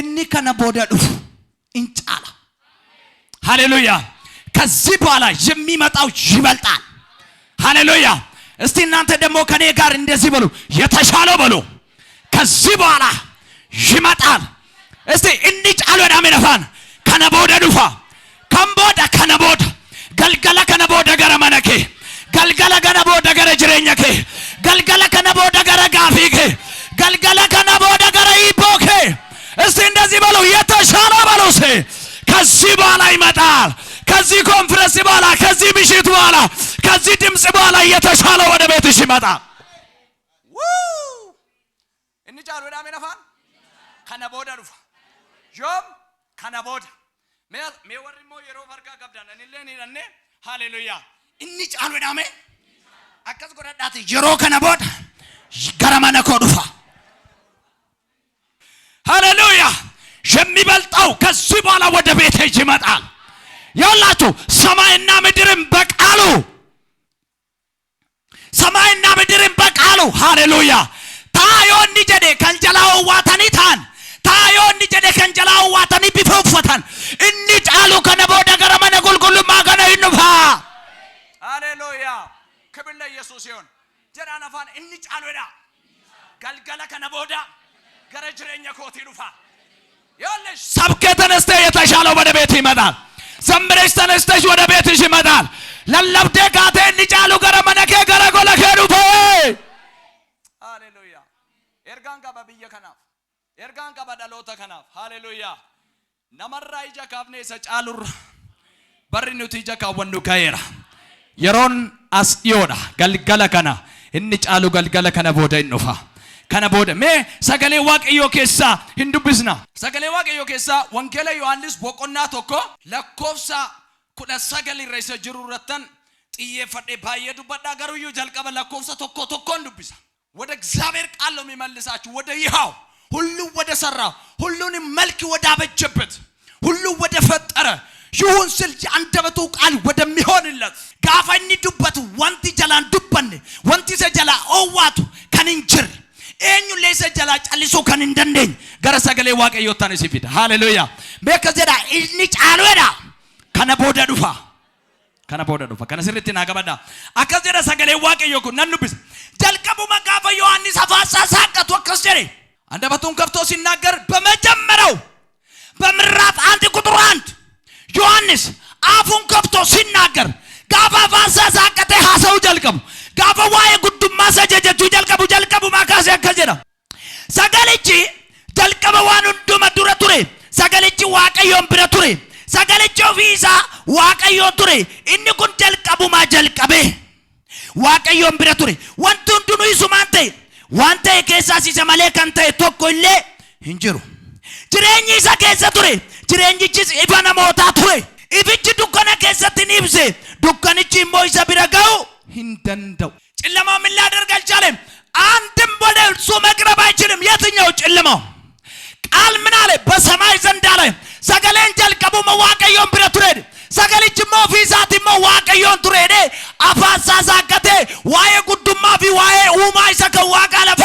inni kana booda dhufu incaala ሃሌሉያ ከዚህ በኋላ የሚመጣው ይበልጣል ሃሌሉያ እስቲ እናንተ ደግሞ ከኔ ጋር እንደዚህ በሉ የተሻለው በሉ ከዚህ በኋላ ይመጣል እስቲ እንጫሉ ወዳመነፋን ከነቦደ ዱፋ ከምቦዳ ከነቦዳ ገልገለ ከነቦዳ ገረ መነኬ ገልገለ ከነቦዳ ገረ ጅሬኛኬ ገልገለ ከነቦዳ ገረ ጋፊኬ ገልገለ ከነቦዳ ገረ ይቦኬ እስቲ እንደዚህ በሉ የተሻለው በሉስ ከዚህ በኋላ ይመጣል ከዚህ ኮንፈረንስ በኋላ ከዚህ ምሽት በኋላ ከዚህ ድምጽ በኋላ የተሻለው ወደ ቤትሽ ይመጣል እንጫሉ ወዳመነፋን ከነቦዳ ዱፋ ጆም ከነቦዳ ሜወርሞ የሮ ፈርካ ቀብዳን እንለን ይነነ ሃሌሉያ እንጫሉ ወዳመ አከስ ጎረዳት የሮ ከነቦዳ ገረመነ ኮዱፋ ሃሌሉያ የሚበልጣው ከዚህ በኋላ ወደ ቤቴ ይመጣል ያላችሁ ሰማይና ምድርን በቃሉ ሰማይና ምድርን በቃሉ ሃሌሉያ ታዮን ጀደ ከንጀላው ዋታኒታን ታዮን ጀደ ከንጀላው ዋታኒ ቢፈፈታን እንጫሉ ከነቦዳ ገረመነ ጉልጉሉ ማገነ ይንፋ ሃሌሉያ ክብር ለኢየሱስ ይሁን ጀራናፋን እንጫሉ ወዳ ገልገለ ከነቦዳ ገረጅረኛ ኮት ይሉፋ ያለሽ ሰብከተነስተ የተሻለው ወደ ቤት ይመጣል ዘምረሽ ተነስተሽ ወደ ቤትሽ ይመጣል ለለብቴ ካቴ እንጫሉ ገረመነከ ገረጎለ ከዱፈ ሃሌሉያ ኤርጋን ጋባብየ ከናፍ ኤርጋን ጋባዳሎተ ከናፍ ሃሌሉያ ነመራይ ጃካብኔ ሰጫሉር በርኑቲ ጃካወንዱ ካየራ የሮን አስዮዳ ገልገለ ከና እንጫሉ ገልገለ ከነ ቦደ ይንፋ kana booda me sagale waaqayyo keessa hindubisna sagale waaqayyo keessa wankela yohannis boqonna tokko lakkofsa 19 irra jiru irrattan xiyyeeffadhe baay'ee dubbadha garuu yoo jalqaba lakkofsa tokko ndubisa ወደ እግዚአብሔር ቃል ነው የሚመልሳችሁ ወደ ይሃው ሁሉ ወደ ሰራው ሁሉን መልክ ወደ አበጀበት ሁሉ ወደ ፈጠረ ይሁን ስል አንደበቱ ቃል ወደሚሆንለት ጋፋኒ ዱበት ወንቲ ጀላን ዱበን ወንቲ ሰጀላ ኦዋቱ ከንንጅር ኤኙ ለሰ ጀላ ጫሊሶ ከንንደንደኝ ገረ ሰገሌ ዋቀዮ ታነሲፊዳ ሃሌሉያ በከዘዳ እንጫሉ ወዳ ከነቦዳ ዱፋ ከነስሪት ናገባዳ አከዘዳ ሰገሌ ዋቀዮ ኩነንብስ ጀልቀቡ መጋፈ ዮሐንስ አፋሳ ሳቀት ወከስጀሪ አንደበቱን ከፍቶ ሲናገር በመጀመሪያው በምዕራፍ 1 ቁጥር 1 ዮሐንስ አፉን ከፍቶ ሲናገር ጋፋ ፋሳ ሳቀተ ሐሰው ጀልቀቡ ጋፋ ዋይ ጉዱማ ሰጀጀቱ ጀልቀቡ ማካሰ ከጀራ ሰገለቺ ጀልቀቡ ዋኑ ዱመዱረ ቱሬ ሰገለቺ ዋቀዮን ብረ ቱሬ ሰገለቺ ኦፊሳ ዋቀዮ ቱሬ ኢኒ ኩን ጀልቀቡ ማ ጀልቀቤ ዋቀዮን ብረ ቱሬ ወንቱን ዱኑ ይሱማንተ ዋንተ ከሳ ሲሰማለ ካንተ ቶኮለ እንጅሩ ጅሬኝ ኢሳ ከሳ ቱሬ ጅሬኝቺስ ኢፋና ሞታ ቱሬ ኢብቺ ዱከና ከሰትን ይብሴ ዱከንቺ ሞይሳ ቢረጋው እንደንደው ጨለማው ምን ላደርግ አልቻለም አንድም ወደ እርሱ መቅረብ አይችልም የትኛው ጨለማው ቃል ምን አለ በሰማይ ዘንድ አለ ሰገሌን ጀልቀቡ መዋቀዮን ብረ ቱሬ ሰገሊች ሞፊሳት መዋቀዮን ቱሬ አፋሳ ሳቀተ ዋዬ ጉዱማ ፊ ዋዬ ኡማይ ሰከ ዋቃ ለፋ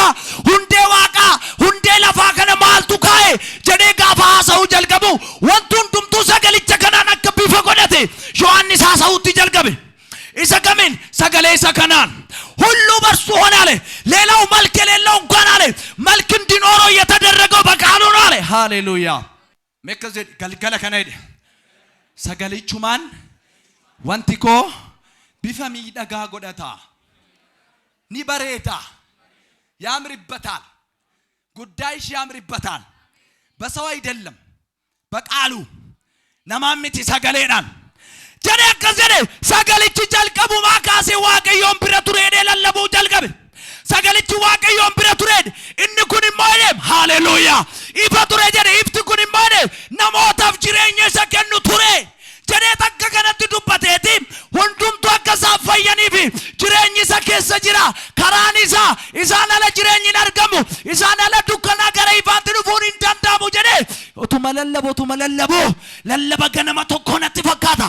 ሁንዴ ዋቃ ሁንዴ ለፋ ከነ ማልቱ ካዬ ጀዴ ጋፋ ሰው ጀልቀቡ ወንቱን ዱምቱ ሰገሊች ከናና ከቢፈ ጎደቴ ዮሐንስ ሐሳውት ጀልቀበ ኢሰከሚን ሰገሌ ሰከናን ሁሉ በርሱ ሆነ አለ ሌላው መልክ የሌለው እንኳን አለ መልክ እንዲኖረው የተደረገው በቃሉ ነው አለ ሃሌሉያ መከዘ ገልገለ ከነይደ ሰገሊቹማን ወንቲኮ ቢፈሚ ደጋ ጎዳታ ኒበሬታ ያምርበታል ጉዳይሽ ያምርበታል በሰው አይደለም በቃሉ ነማምቲ ሰገሌናን ጀኔ ከዘኔ ሰገሊች ጀልቀቡ ማካሴ ዋቀዮን ብረቱሬ ለለቡ ጀልቀብ ሰገሊች ዋቀዮን ብረቱሬ እንኩን ማለም ሃሌሉያ ኢፈቱሬ ጀኔ ኢፍትኩን ማለም ነሞታፍ ጅሬኝ ሰከኑ ቱሬ ጀኔ ተከከነት ዱበቴቲ ሁንዱም ተከሳፈየኒፊ ጅሬኝ ሰከሰ ጅራ ካራኒሳ ኢሳናለ ጅሬኝ ነርገሙ ኢሳናለ ዱከና ገረ ይፋትኑ ፉን እንደንዳሙ ጀኔ ኦቱ መለለቦ ለለበ ገነማ ተኮነት ፈካታ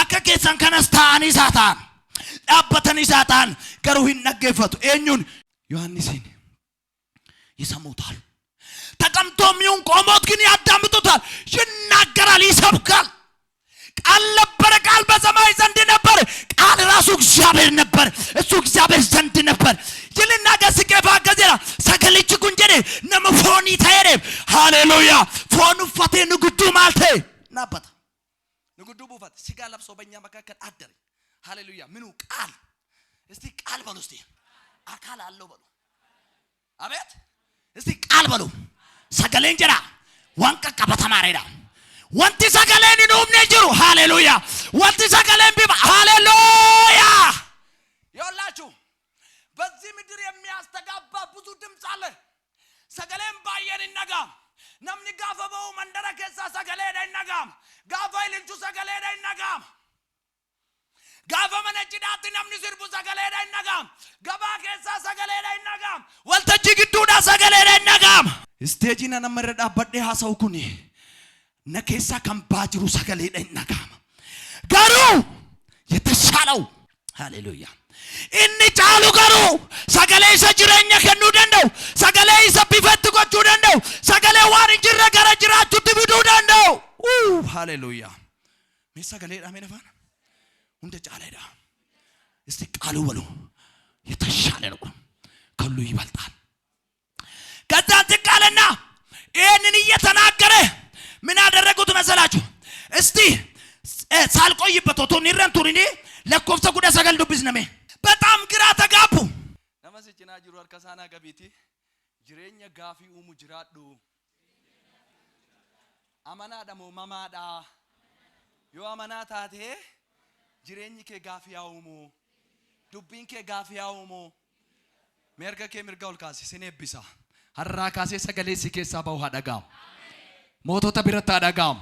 አከ ኬሰን ከነስታኒ ሳታን ዳበተኒ ሳታን ገሩ ይነገፈቱ ኤኙን ዮሐንስን ይሰሙታል ተቀምጦም ቆሞት ግን ያዳምጡታል። ይናገራል፣ ይሰብካል። ቃል ነበረ፣ ቃል በሰማይ ዘንድ ነበር፣ ቃል ራሱ እግዚአብሔር ነበር፣ እሱ እግዚአብሔር ዘንድ ነበር። ይልና ገስቄ ባገዘራ ሰከለች ጉንጀኔ ነመፎኒ ታየረ ሃሌሉያ ፎኑ ፈቴ ንጉዱ ማልቴ ናበታ ንጉዱ ቡፈት ሲጋ ለብሶ በእኛ መካከል አደረ። ሃሌሉያ ምኑ ቃል እስቲ ቃል በሉ እስቲ አካል አለው በሉ አቤት እስቲ ቃል በሉ ሰገሌን ጀራ ዋንቀ ቀበተማሬዳ ወንቲ ሰገሌን ኑም ነጅሩ ሃሌሉያ ወንቲ ሰገሌን ቢባ ሃሌሉያ ይወላችሁ በዚህ ምድር የሚያስተጋባ ብዙ ድምጽ አለ። ሰገሌን ባየን ይነጋም ነምኒ ጋፈበው መንደረ ከሳ ሰገሌ ደይነጋም ጋፋይ ልንቹ ሰገሌ ደይነጋም ጋፋ መነጭዳት ነምኒ ሲርቡ ሰገሌ ደይነጋም ገባ ከሳ ሰገሌ ደይነጋም ወልተጂ ግዱዳ ሰገሌ ደይነጋም ስቴጂና ነመረዳ በደ ሐሳው ኩኒ ነከሳ ከምባጅሩ ሰገሌ ደይነጋም ጋሩ የተሻለው ሃሌሉያ inni caalu garu sagale isa jireenya kennu danda'u sagale isa bifatti gochuu danda'u sagale waan jirra gara jiraachutti fiduu danda'u haleluya me sagale dhaame nafaan hunda caaleedha እስቲ ቃሉ በሉ የተሻለ ነው ከሉ ይበልጣል። ከዛ ተቃለና ይሄንን እየተናገረ ምን አደረጉት መሰላችሁ? እስቲ ሳልቆይበት ወቶን ይረንቱሪኒ ለኮፍተ ጉዳ ሰገል ዱብስ ነሜ በጣም ግራ ተጋቡ። ነመስጭና ጅሩ አርከሳና ገቢቲ ጅሬኛ ጋፊ ኡሙ ጅራዱ አማና ደሞ ማማዳ ዮ አማና ታቴ ጅሬኝ ከ ጋፊ ያውሙ ዱቢን ከ ጋፊ ያውሙ ሜርገ ከ ምርጋውል ካሲ ሲኔብሳ ሀራ ካሲ ሰገሌ ሲኬሳ ባው ሀዳጋም ሞቶታ ቢረታ ዳጋም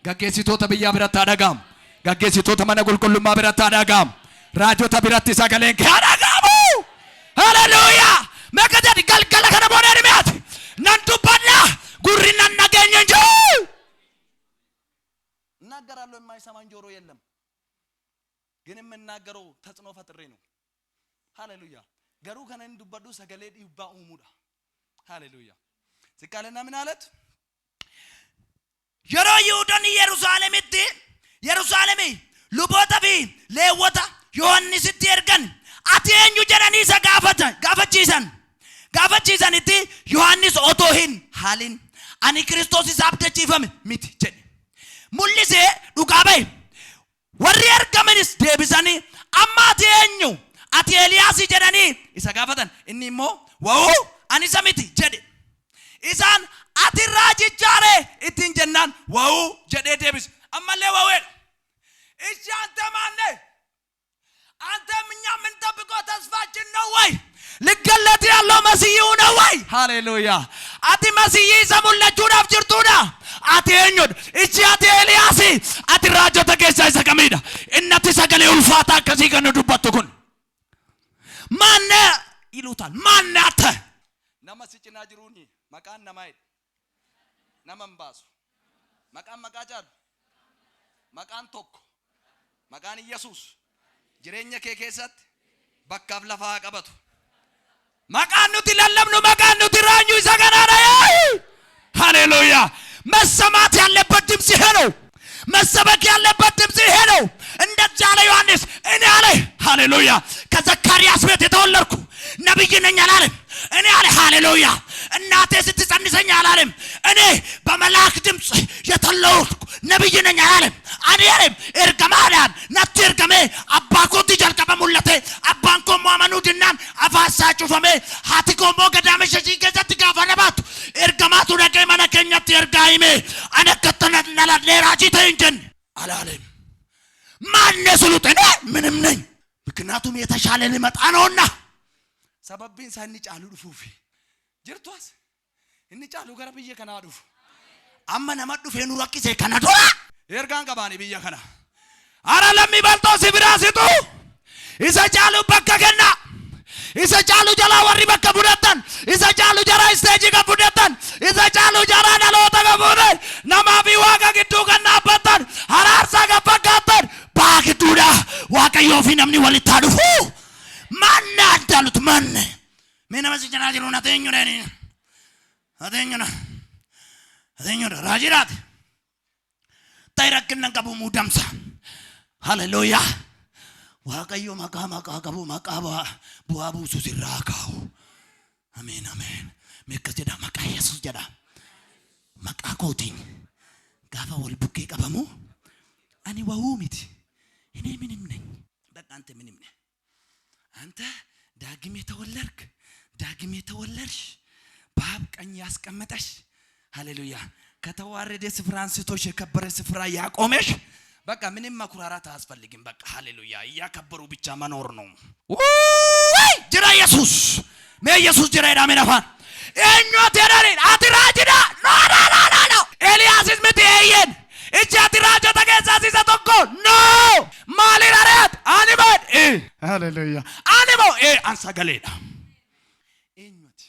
ገጌሲቶታ ብያ ቢረታ ዳጋም ገጌሲቶታ መነጉልቁልማ ቢረታ ዳጋም راجوتا براتي ساكالين كارغامو هاليلويا مكدد قلقل كنا بونير ميات نانتو بنا غورينا نغنينجو ناغرالو ما يسمان جورو يلم ግን የምናገረው ተጽኖ ፈጥሬ ነው። ሃሌሉያ ገሩ ከነን ዱበዱ ሰገሌ ዲባ ኡሙዳ ሃሌሉያ ዝቃለና ምን አለት የሮ ይሁዳን ኢየሩሳሌም ሉቦታ ቢ ለወታ ዮሐንስ ትርገን አቴኙ ጀራኒ ጋፈቺሰን እቲ ዮሐንስ ኦቶሂን ሃሊን አኒ ክርስቶስ ሳብተቺፈም ሚት ጀ ሙሊሴ ዱቃበይ ወሪ አርገመንስ ደብሰኒ አማቴኙ አቲ ኤልያስ ጀራኒ ኢሰጋፈተን እኒሞ ወው አኒ ሰሚቲ ጀደ ኢሳን አቲ ራጅ ጃሬ ኢቲን ጀናን ወው ጀደ ደብስ አማለ ወው እሺ አንተ ማን ነህ? አንተ ምኛ ምን ጠብቆ ተስፋችን ነው ወይ? ልገለጥ ያለው መሲሁ ነው ወይ? ሃሌሉያ አቲ መሲህ ሰሙለቹን አፍጅርቱና አቴኞድ እቺ አቴ ኤልያስ አቲ ራጆ ተከሳ ይሰቀሚዳ እነቲ ሰገሌ ኡልፋታ ከሲ ከነዱበቱኩን ማን ይሉታል ማን አተ ነመስጭና ጅሩኒ መቃን ነማይ ነመንባሱ መቃን መቃጫል መቃን ቶክ መቃን ኢየሱስ ጅሬኛ ከከሰት በካፍ ለፋ ቀበቱ መቃን ኑት ለለምኑ መቃን ኑት ራኙ ይሰገናራ ሃሌሉያ መሰማት ያለበት ድምጽ ይሄ ነው። መሰበክ ያለበት ድምጽ ይሄ ነው። እንደዛ አለ ዮሐንስ እኔ አለ ሃሌሉያ ከዘካርያስ ቤት የተወለድኩ ነብይ ነኝ አላለም። እኔ አለ ሃሌሉያ እናቴ ስትጸንሰኝ አላለም። እኔ በመላእክት ድምጽ የተለወጥኩ ነብይ ነኝ አላለም። አዲያለም እርገማዳን ነትርገሜ አባኮቲ ጀልቀበ ሙለቴ አባንኮ ማመኑ ድናን አፋሳጩ ፈሜ ሃቲኮሞ ገዳመሸጂ ገዘት ጋፈነባት እርገማቱ ነገ ማነከኛት እርጋይሜ አነከተነ ለራጂ ተንጀን አላለም። ማን ስሉት እኔ ምንም ነኝ። ምክንያቱም የተሻለ ሊመጣ ነውና ሰበብን ሳንጫሉ ዱፉፊ ጅርቷስ እንጫሉ ገረብዬ ከናዱፍ አመነ መዱፍ የኑ ረቂሴ ከናዶራ ኤርጋን ቀባኒ ብዬ ከና አረ ለሚበልጦ ሲብራሲቱ ይሰጫሉ በከገና ይሰጫሉ ጀላ ወሪ በከቡደተን ይሰጫሉ ጀራ ስቴጅ ከቡደተን ይሰጫሉ ጀራ ናሎተ ከቡደ ነማቢ ዋጋ ግዱ ከናበተን አራርሳ ከፈካተን ባግዱዳ ዋቀዮ ፊነምኒ ወልታዱፉ ማን አዳሉት ማን ምን መስጅና ጅሩና ተኙ ነኝ አተኙና Eenyudha raajiraati. Ta'e rakkinna qabu muudamsa. Hallelujah. Waaqayyo maqaa qabu maqaa bu'aa buusu sirraa kaa'u. Ameen ameen. Meeqa jedha maqaa Yesuus jedha. Maqaa kootiin gaafa wal bukkee qabamu ani wahuu miti. እኔ ምንም ነኝ በቃ አንተ ምንም ነህ አንተ ዳግም የተወለድሽ በአብ ቀኝ ያስቀመጠሽ ሃሌሉያ ከተዋረደ ስፍራ አንስቶሽ የከበረ ስፍራ ያቆመሽ በቃ ምንም መኩራራት አያስፈልግም በቃ ሃሌሉያ እያከበሩ ብቻ መኖር ነው ወይ ጅራ ኢየሱስ ጅራ ዳሜናፋ እኞ ተራሪ አትራጅዳ ኖ ኤልያስ ምትየን እቺ አትራጅ ተገዛዚ ዘተቆ ኖ ማሊራረት አንበድ ሃሌሉያ አንቦ አንሳገሌዳ እኞት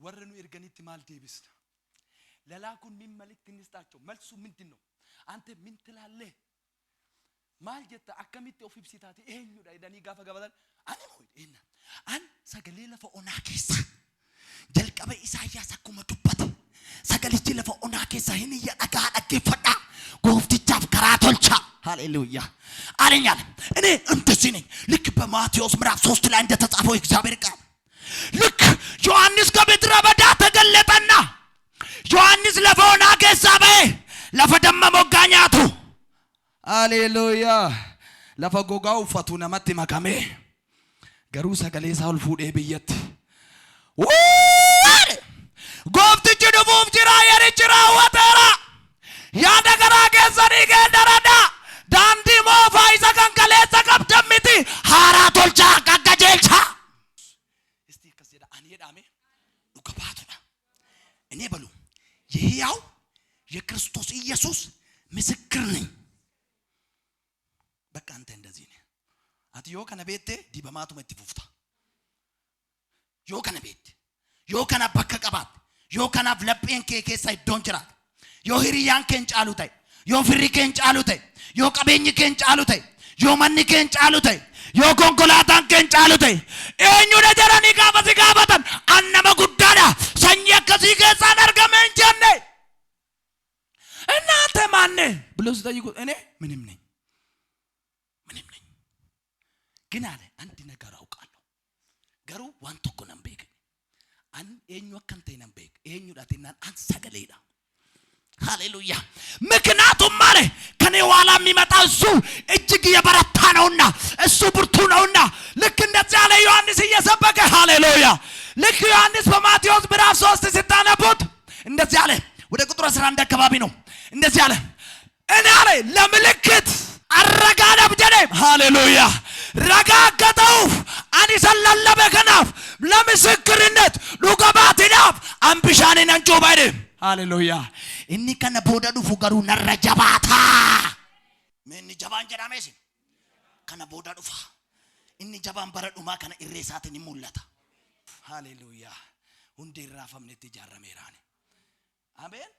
ወረኑ እርገኒት ማልቴብስ ለላኩን ምን መልእክት እንስጣቸው መልሱ ምንድነው አንተ ምን ትላለህ ማልጀታ አከሚት ኦፊብሲታቲ እኙ ዳይዳኒ ጋፈ ገበዳል አንቦ አን ሰገሌ ለፈኦና ኬሳ ጀልቀበ ኢሳያስ አኩመ ዱበት ሰገሊቲ ለፈኦና ኬሳ ህን ያዳጋ አገፈዳ ጎፍቲቻፍ ከራቶልቻ ሃሌሉያ አለኛል እኔ እንደዚህ ነኝ ልክ በማቴዎስ ምዕራፍ 3 ላይ እንደተጻፈው እግዚአብሔር ቃል ልክ ዮሐንስ ከቤትረ በዳ ተገለጠና ዮሐንስ ለፈኦና ኬሳ ለፈደመ ሞጋኛቱ ሃሌሉያ ለፈጎጋው ፈቱ ነመት መከሜ ገሩ ሰገሌ ሳውል ፉዴ ብየት ጎፍቲች ደቡብ ጅራ የርጅራ ወተራ ያደገራ ገዘኒ ገደረዳ ዳንዲ ሞፋይ ሰከንከሌ ሰከብደምቲ ሃራቶልቻ ቀቀጀልቻ እስቲ ከዚያ አንየዳሜ ዱከባቱና እኔ በሉ ይሄው የክርስቶስ ኢየሱስ ምስክር ነኝ በቃ አንተ እንደዚህ ነህ አትዮ ከነቤቴ ዲበማቱ መትፉፍታ ዮ ከነቤት ዮ ከና በከቀባት ዮ ከና ፍለጴን ኬኬሳ ይዶንጅራት ዮ ሂሪያን ከንጫሉታይ ዮ ፍሪከን ጫሉታይ ዮ ቀበኝ ከንጫሉታይ ዮ ማን ከንጫሉታይ ዮ ኮንኮላታን ከንጫሉታይ እኙ ነጀራኒ ጋበታን አነመ ጉዳዳ ሰኛ ከዚ ገጻን አርገመን ጀነ እናንተ ማን ብሎ ሲጠይቁ እኔ ምንም ነኝ ግን አለ አንድ ነገር አውቃለሁ ገሩ ዋንቶ እኮ ነምበክ አን እኙ ከንተ ነምበክ እኙ ዳቲና አንሰገሌዳ ሃሌሉያ ምክንያቱም ማለ ከኔ ኋላ የሚመጣ እሱ እጅግ የበረታ ነውና እሱ ብርቱ ነውና ልክ እንደዚህ አለ ዮሐንስ እየሰበከ ሃሌሉያ ልክ ዮሐንስ በማቴዎስ ምዕራፍ 3 ሲታነቡት እንደዚህ አለ ወደ ቁጥር 11 አካባቢ ነው እንደዚህ አለ እኔ አለ ለምልክት አረጋለብ ጀነም ሃሌሉያ ረጋገተው አንሰለለ በከናፍ ለምስክርነት ዱገባትናፍ አምብሻኔን አንጆ ባይደ ሃሌሉያ እኒ ከነ ቦደዱ ፉገሩ ነረጃባታ ምን ጀባን ጀራሜሲ ከነ ቦደዱ ፋ እኒ ጀባን በረዱማ ከነ ኢሬሳትን ይሙላታ ሃሌሉያ ሁንዴ ራፈምነት ይጃረሜራኒ አሜን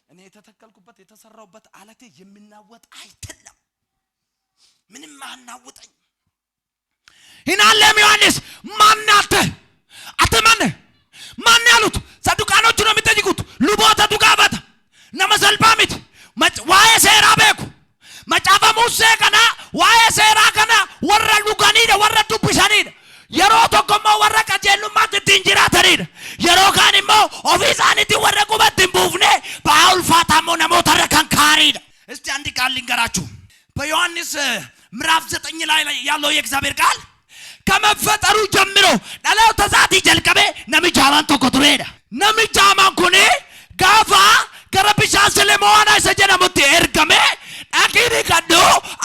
እኔ የተተከልኩበት የተሰራውበት አለቴ የሚናወጥ አይደለም ምንም ማናውጠኝ ይናለም ዮሐንስ ማናተ አተማነ ማን ያሉት ሰዱቃኖቹ ነው የሚጠይቁት ሉቦታ ዱጋባታ ነመሰልባሚት ዋየ ሴራ ቤኩ መጫፈ ሙሴ ከና ዋየ ሴራ ከና ወረ ዱጋኒደ ወረ ዱብሻኒደ የሮ ተቆማ ወረ ቀጀሉማት ዲንጅራ ተሪደ የሮ ካንሞ ኦፊሳኒቲ ወረ ቁበት ቡፍኔ ባውል ፋታሞ ነሞ ተረካንካሪደ እስቲ አንድ ቃል ልንገራችሁ በዮሐንስ ምዕራፍ 9 ላይ ያለው የእግዚአብሔር ቃል ከመፈጠሩ ጀምሮ ዳላው ተዛቲ ጀልቀበ ነምጃማን ተቆጥሬዳ ነምጃማን ኩኔ ጋፋ ገረብሻ ስለሞና ሰጀነሙት ኤርገመ አኪሪ ከዶ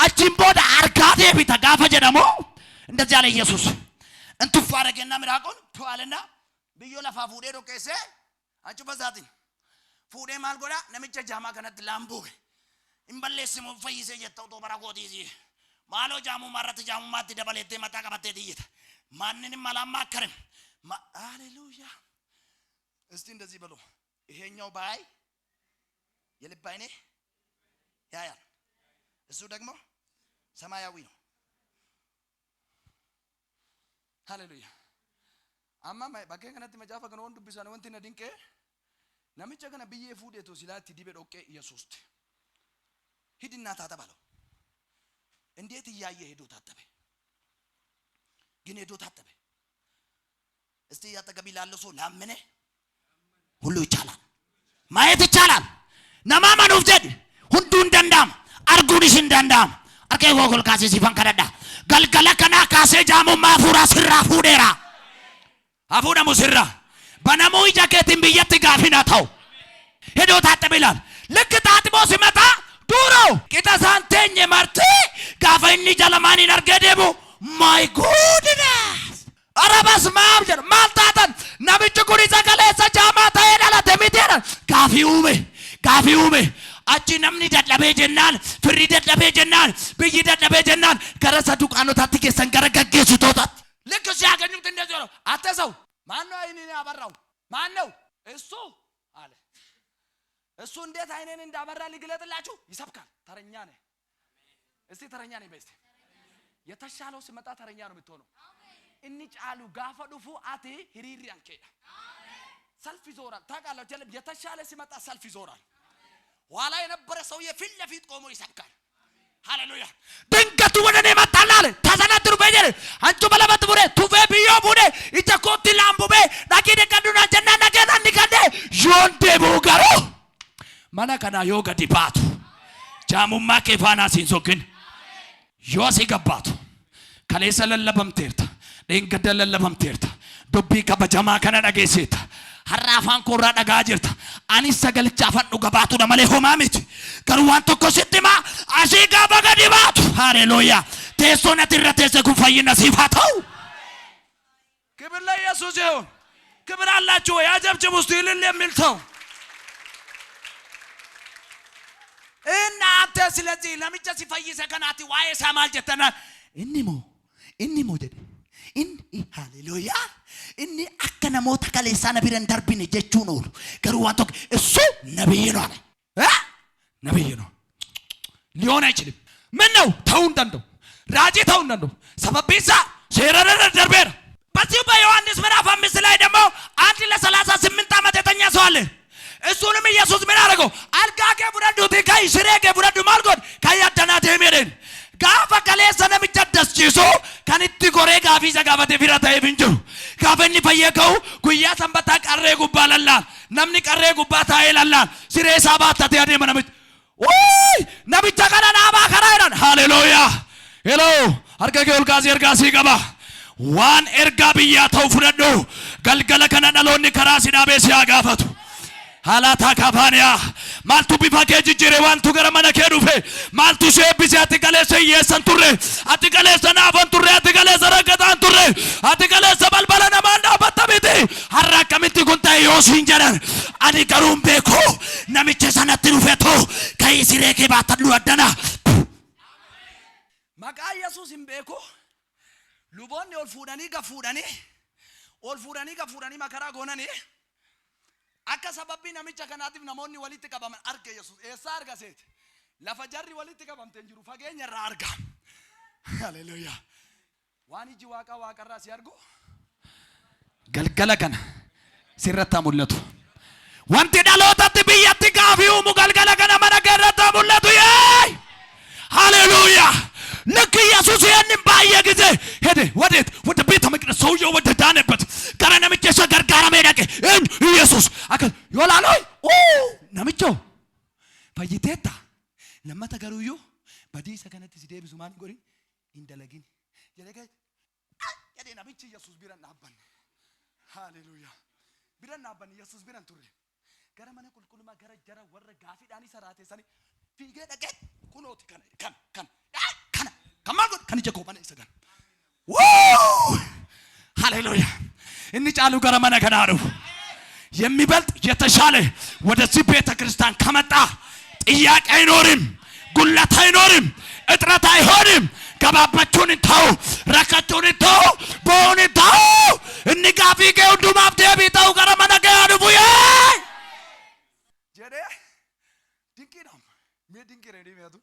አቺምቦዳ አርካቴ ቢታ ጋፋ ጀነሙ እንደዚህ አለ ኢየሱስ እንቱ ፋረገና ምራቆን ተዋለና ብዮ ለፋፉዴ ዶከሰ አጭ በዛቲ ፉዴ ማልጎዳ ነምጀ ጃማ ከነት ላምቡ ኢምበለስሙ ፈይሰ የታው ቶ በራጎቲዚ ማሎ ጃሙ ማራት ጃሙ ማት ደበለቴ መጣቀበቴ ዲይታ ማንንም አላማከረም ሃሌሉያ እስቲ እንደዚህ በሉ ይሄኛው ባይ የልብ አይኔ ያያል እሱ ደግሞ ሰማያዊ ነው ሃሌሉያ አማማ ባከ ከነት መጃፈ ከነ ወንዱ ቢሳነ ወንቲነ ዲንቄ namicha kana biyyee fuudheetu silaatti dibe dhoqqee ኢየሱስ ሂድና ታጠባለው እንዴት እያየ ሄዶ ታጠበ ግን ሄዶ ታጠበ እስቲ ያጠገብ ይላል ሰው ላመነ ሁሉ ይቻላል ማየት ይቻላል ነማማን ወፍጀድ ሁንዱ እንደንዳም አርጉንሽ እንደንዳም አርኬ ጎጎል ካሴ ሲፈን ከረዳ ገልገለ ከና ካሴ ጃሙ ማፉራ ስራ ፉዴራ አፉና ሙስራ በነሙ ጃኬቲን ብየት ጋፊናታው ሄዶ ታጠበ ይላል ልክ ታጥቦ ሲመጣ ዱሮ ቂጣሳንቴኝ ማርቴ ጋፈኒ ጀለማኒ ነርገደቡ ማይ ጉድነስ አረባስ ማብጀር ማልታተን ነብጭ ጉሪ ዘገለ ሰጃማ ታየዳላ ደሚቴራ ጋፊውሜ አቺ ነምኒ ደደበ ጀናን ፍሪ ደደበ ጀናን ብይ ደደበ ጀናን ከረሰ ዱቃኖ ታትከ ሰንገረገገሱ ቶታት ልክ ሲያገኙት እንደዚህ ነው አተሰው ማን ነው አይኔን ያበራው ማን ነው እሱ አለ እሱ እንዴት አይኔን እንዳበራ ሊግለጥላችሁ ይሰብካል ተረኛ ነህ እስቲ ተረኛ ነህ በስቲ የተሻለው ሲመጣ ተረኛ ነው የምትሆነው እኒ ጫሉ ጋፋ ዱፉ አቲ ሂሪሪ አንከዳ ሰልፍ ይዞራል ታውቃለህ ጀለም የተሻለ ሲመጣ ሰልፍ ይዞራል ኋላ የነበረ ሰው የፊት ለፊት ቆሞ ይሰብካል ሃሌሉያ ድንገቱ ወደኔ መጣላለ ተሰነድሩ በጀለ አንቹ በለበት ቡሬ ቱፌ ቢዮ ቡሬ ኢተኮቲ ላምቡቤ ዳኪደ ቀዱና ጀና ነገና ንከደ ጆንዴ ቡጋሮ ማና kana yoo gadi baatu jaamummaa kee faanaa siinsokin yoo si gabbaatu kaleessa lallabamteerta dheengadda lallabamteerta dubbii kabajamaa kana dhageessita har'a afaan koorraa dhagaa jirta anis sagalicha afaan dhuga baatudha malee homaa miti garuu waan tokko sitti himaa asii gaafa gadi baatu ሃሌሉያ teessoon ati irra teesse kun fayyina siif haa ta'u ክብር ለኢየሱስ ይሁን ክብር አላችሁ ያጨብጭቡ እስቲ እልል የሚል ሰው እና አንተ ስለዚህ ለምጨ ሲፈይሰ ከናቲ ዋይ ሳማል ጀተና እንሞ ጀደ ሃሌሉያ እኒ አከነ ሞተ ከለሳ ነብረን ደርቢን ጀቹ ነው ገሩ ዋንቶ እሱ ነብይ ነው አለ ነብይ ነው ሊሆን አይችልም ምን ነው ተውንደንዶ ራጂ ተውንደንዶ ሰበቢሳ ሸረረረ ደርበረ በዚህ በዮሐንስ ምዕራፍ 5 ላይ ደግሞ አንድ ለ38 ዓመት የተኛ ሰው አለ እሱንም ኢየሱስ ምን አረገው አልጋገ ብረዱት ከይ ሽሬገ ብረዱ ማልጎድ ከያደናተ ሄሜደን ጋፋ ከለሰ ነምጨደስ ጂሶ ከንቲ ጎሬ ጋፊ ዘጋበተ ፊራታ ይብንጁ ጋፈኒ ፈየከው ጉያ ሰንበታ ቀሬ ጉባላላ ነምኒ ቀሬ ጉባታ ይላላ ሲሬ ሳባታ ያደ መነምት ወይ ነብቻ ቀናና ባከራ ይላል ሃሌሉያ ሄሎ አርገገል ጋዚ እርጋሲ ገባ ዋን ኤርጋ ብያ ተው ፍረዶ ገልገለ ከናናሎኒ ከራሲና ቤስ ያጋፈቱ ሃላታ ካፋንያ ማልቱ ቢፋኬጅ ጅሬ ዋንቱ ገረመነ ከዱፈ ማልቱ ሸብሲ አትቀለሰ የሰንቱሬ አትቀለሰ ናፈንቱሬ አትቀለሰ ረገጣን ቱሬ አትቀለሰ በልበለና ማንዳ በተቢቲ አራከምቲ ጉንታ ዮሲንጀራን አዲ ቀሩም ቤኮ ነምቸ ሰነት ሩፈቶ ከይሲሬ ከባተሉ አደና ማቃ ኢየሱስ ኢምቤኮ ሉቦን ኦልፉዳኒ ገፉዳኒ መከራ ጎነኒ akka sababi namicha kanaatiif namoonni walitti qabaman arge Yesuus eessa arga seet lafa jarri walitti qabamte jiru fageenya irraa arga haleluya waan iji waaqarraa si argu galgala kana sirratti mul'atu wanti dhalootatti biyyatti gaafiumu galgala kana mana keerratti mul'atu yee haleluya ልክ ኢየሱስ ይሄንን ባየ ጊዜ ሄደ ወደ ቤተ መቅደስ ሰውየው ወደ ዳነበት ከነምጨ ሰገርጋራ መደቀ ኢየሱስ አከ ይወላልይ ነምጨ ፈይቴታ ለማተገሩዩ በዲሰ ከነት ሲደብሱ ማን ጎሪ እንደለጊን የለገ ያደ ነምጨ ኢየሱስ ቢረና አባን ሃሌሉያ ቢረና አባን ኢየሱስ ቢረን ቱሬ ገረመነ ቁልቁልማ ገረጀራ ወረ ጋፊ ዳኒ ሰራቴ ሰኒ ፊገ ደቀ ኩኖት ከን ከማን ከንጀኮ ማን ይሰጋል ሃሌሉያ እኒ ጫሉ ገረመነ ከናሩ የሚበልጥ የተሻለ ወደዚህ ቤተክርስቲያን ከመጣ ጥያቄ አይኖርም ጉለት አይኖርም እጥረት አይሆንም ገባባችሁን ተው ረካችሁን ተው ቦን ተው እኒ ጋፊ ገውዱ ማፍቴ ቢታው ገረመነ ከናሩ ቡዬ ጀደ ድንቂናም ሜድንቂሬ ዲያቱ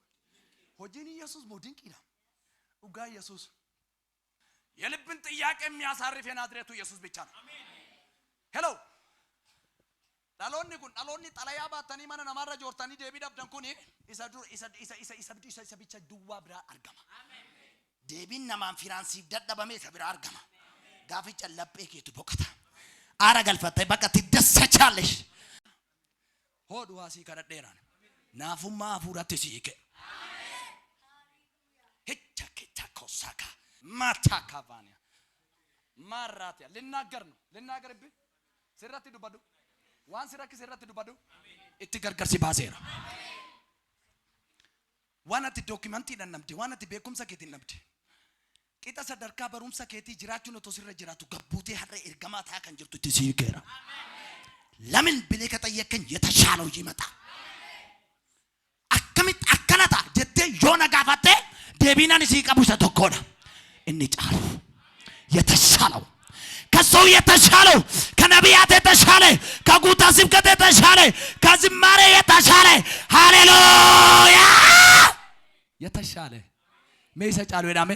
ሆጂኒ ኢየሱስ ሞድንቂና ኡጋ ኢየሱስ የልብን ጥያቄ የሚያሳርፍ የናዝሬቱ ኢየሱስ ብቻ ነው አሜን ሄሎ Dhaloonni kun dhaloonni xalayaa baatanii mana namarra joortanii deebii dhabdan kun isa bicha duwwaa biraa argama. Deebiin namaan finaansiif dadhabame isa biraa argama. Gaaficha laphee keetu boqota. Aara galfattee bakka itti dassachaalesh. Hodhu haasii kadhadheeraan. Naafummaa hafuuratti siike. Hicha kicha kosaka. Mata kavania. Marratia. Linnagarbi. Sirratti dubbadu. Waan sirratti sirratti dubbadu. Itti gargarsi baaseera. Waan ati dookimantii namti, waan ati beekumsa keetiin namti. Qixa sadarkaa barumsa keetii jiraachuun otoo sirra jiraatu gabbuutee har'a ergamaa ta'a kan jirtu itti siikeera. Lamin bileeka xayyeekan የተሻለው ይመጣ. Akkamitti akkana ta'a jettee yoo na gaafatte deebiinaan isii qabu isa tokkodha. Inni caalu የተሻለው ከሰው የተሻለው ከነቢያት የተሻለ ከጉታ ስብከት የተሻለ ከዝማሬ የተሻለ ሃሌሉያ የተሻለ ሜሰ ጫሉ ዳሜ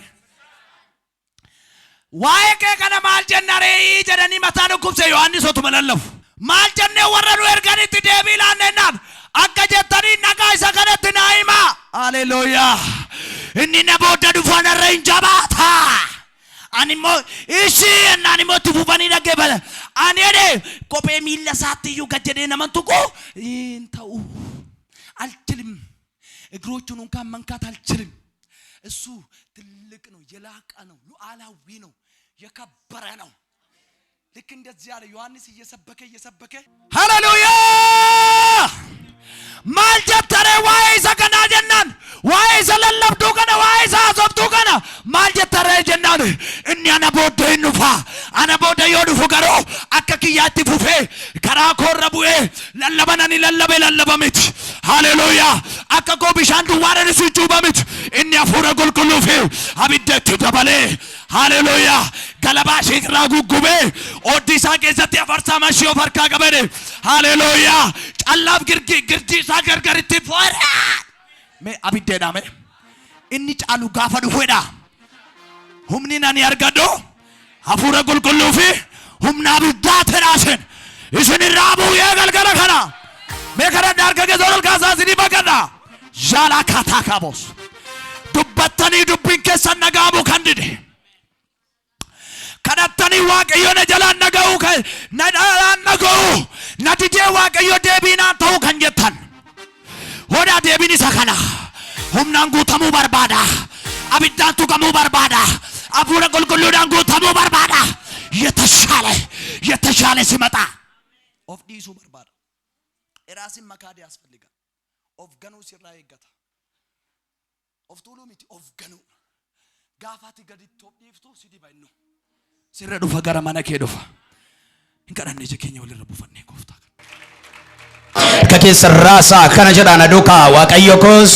ዋይ ከከነ ማልጀነሬ ጀደኒ መታኑ ኩብሰ ዮሐንስ ወቱ መለለፉ ማልጀነ ወረዱ ኤርጋኒት ዴቢላነናን አከጀተኒ ነጋይ ሰከነት ናይማ ሃሌሉያ እኒ ነቦደዱ ፈነረኝ ጀባታ አንሞ እሺ እናንሞ ትፉፈኒ ነገበለ አንዴ ኮፔ ሚለሳትዩ ገጀደ ነመንቱቆ እንተው አልችልም እግሮቹን እንኳን መንካት አልችልም እሱ ትልቅ ነው የላቀ ነው ሉዓላዊ ነው የከበረ ነው ልክ እንደዚህ ያለ ዮሐንስ እየሰበከ ሃሌሉያ ማልጀተረ ዋይ ሰከና ጀናን ዋይ ሰለለብቱ ከነ ዋይ ሳሶብቱ ከነ ማልጀተረ ጀናን እኛ ነቦደ ይኑፋ አነቦደ ይዱፉ ገሮ አከኪያቲ ፉፌ ከራ ኮረቡኤ ለለበነኒ ለለበሚት ሃሌሉያ አከኮ ቢሻንዱ ዋረን ሲቹ በሚት እኛ ፉረ ጎልቆሎፌ አብደት ተበለ ሃሌሉያ ገለባ ሽቅራ ጉጉቤ ኦዲሳ ከዘት ያፈርሳ ማሽዮ ፈርካ ገበደ ሃሌሉያ ጫላብ ግርጊሳ ገርገርቲ ፎራ ሜ አብደና ሜ እኒ ጫሉ ጋፈዱ ሆዳ ሁምኒናን ያርጋዶ አፉረ ጎልቆሎፌ ሁምና ብዳ ተራሰን እስኒ ራቡ የገልገለ ከና ሜከራ ዳርገ ገዞል ካሳስኒ በቀዳ ጃላ ካታካቦስ ዱበተኒ ዱብን ከሰነጋቡ ከንድደ kadhattanii waaqayyoon jalaan naga'u nadhaan naga'u natijee waaqayyo deebiinaan ta'u kan jettan hodaa deebiin isa kana humnaan guutamuu barbaada abiddaan tuqamuu barbaada hafuura qulqulluudhaan guutamuu barbaada የተሻለ ሲመጣ of dhiisuu barbaada iraasin makaade asfalliga of ganuu sirraa eeggata of tuuluu miti of ganuu gaafaati gadi toophiiftu si dibannu sirra dhufa gara mana kee dhufa hinqadhanne jekeenya walirra bufanne gooftaa kakeessa raasaa kana jedhaan aduukaa waaqayyo koos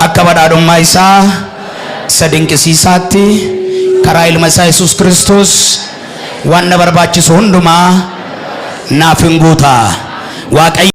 akka badhaadhummaa isaa isa dinqisiisaatti karaa ilma isaa Yesuus Kiristoos waan na barbaachisu hundumaa naaf hin guutaa waaqayyo